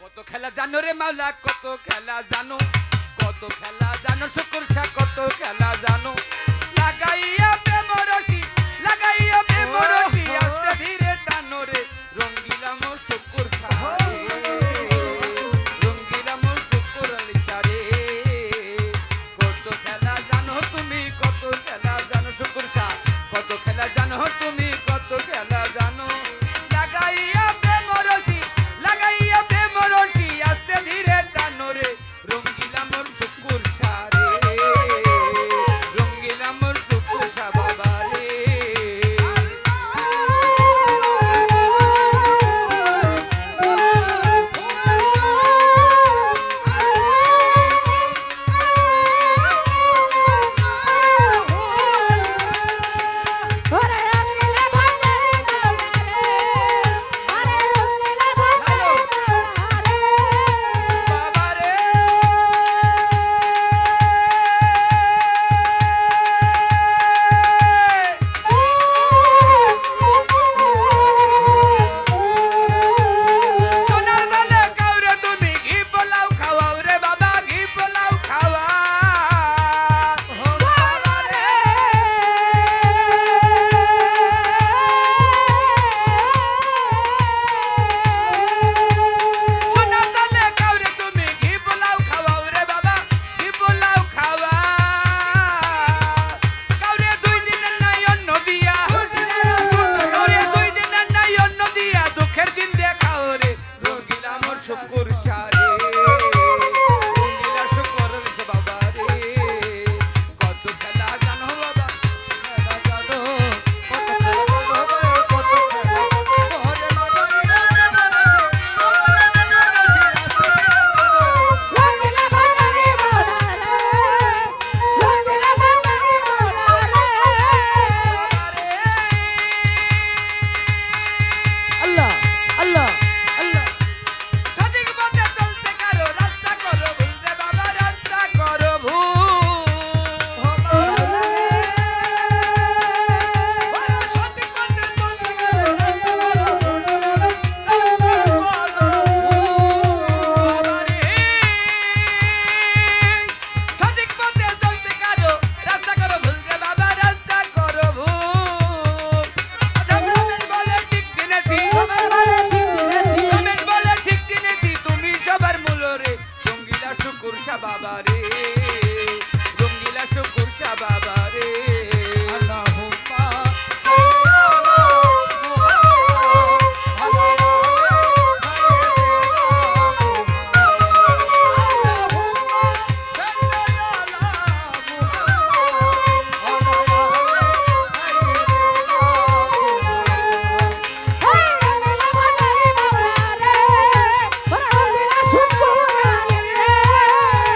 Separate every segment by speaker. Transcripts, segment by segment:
Speaker 1: কত খেলা জানো রে মাওলা, কত খেলা জানো, কত খেলা জানো শুকুর শাহ, কত খেলা জানো। লাগাইয়া প্রেমরসি, লাগাইয়া প্রেমরসি, আস্তে ধীরে টানো রে রঙ্গিলাম শুকুর শাহ রে, রঙ্গিলাম শুকুর আলী শাহ রে। কত খেলা জানো তুমি, কত খেলা জানো শুকুর শাহ, কত খেলা জানো তুমি, কত খেলা জানো। লাগাইয়া প্রেমরসি, লাগাইয়া প্রেমরসি, আস্তে ধীরে টানো রে রঙ্গিলাম শুকুর শাহ রে, রঙ্গিলাম শুকুর শাহ বাবা রে। বাবা রে সোনার বালে কাউরে তুমি ঘি পোলাও খাওয়াও রে বাবা, ঘি পোলাও খাওয়া। বাবা রে সোনার বালে কাউরে তুমি ঘি পোলাও খাওয়াও রে বাবা, ঘি পোলাও খাওয়া। কাউরে 2 দিনের নাই অন্ন দিয়া, কাউরে 2 দিনের নাই অন্ন দিয়া, দুঃখের দিন দেখাও রে রঙ্গিলা মোর শুকুর শাহ রে, রঙ্গিলা শুকুর আলী বাবা রে। কত খেলা জানো বাবা, খেলা জানো, কত খেলা জানো বাবা, কত খেলা
Speaker 2: আল্লাহ আল্লাহ আল্লাহ
Speaker 1: সঠিক পথে চলতে কারো রাস্তা করো ভুল রে বাবা, রাস্তা করো ভুল। বাবা রে সঠিক পথে চলতে কারো রাস্তা করো ভুল রে বাবা, রাস্তা করো ভুল। রমেশ বলে ঠিক চিনেছি, রমেশ বলে ঠিক চিনেছি, তুমি সবার মূল রে রঙ্গিলা শুকুর শাহ বাবা রে, রঙ্গিলা শুকুর শাহ বাবা রে।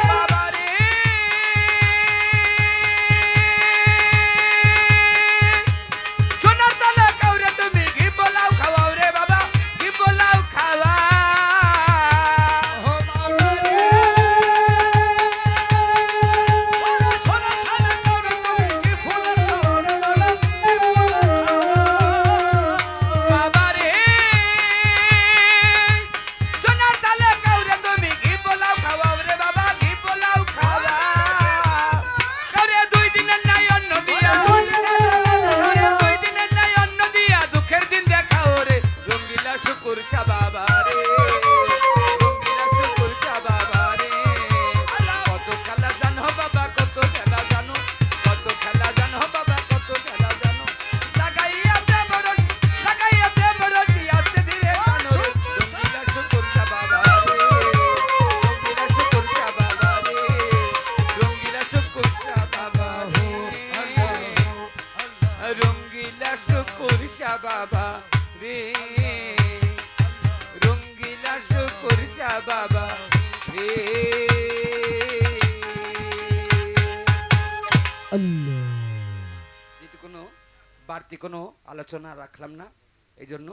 Speaker 1: বাবা রে সোনার তালে কাউরে তুমি ঘি পোলাও খাওয়াও রে বাবা, ঘি পোলাও খাওয়া। বাবা রে সোনার তালে কাউরে তুমি ঘি পোলাও খাওয়াও রে বাবা, ঘি পোলাও খাওয়া। কাউরে 2 দিনের নাই অন্ন দিয়া, কাউরে 2 দিনের নাই অন্ন দিয়া, দুঃখের দিন দেখাও রে রঙ্গিলা শুকুর শাহ বাবা রে, রঙ্গিলা শুকুর শাহ বাবা রে। কত খেলা জানো বাবা, কত খেলা জানো, কত খেলা জানো বাবা, কত খেলা জানো। লাগাইয়া প্রেমরসি, লাগাইয়া প্রেমরসি, আস্তে ধীরে টানো রে রঙ্গিলা শুকুর শাহ বাবা রে, রঙ্গিলা শুকুর শাহ বাবা রে, রঙ্গিলা শুকুর শাহ বাবা রে, রঙ্গিলা শুকুর শাহ বাবা রে, রঙ্গিলা শুকুর শাহ বাবা রে।
Speaker 2: আল্লাহ
Speaker 1: যদি কোনো বাড়তি কোনো আলোচনা রাখলাম না, এই জন্য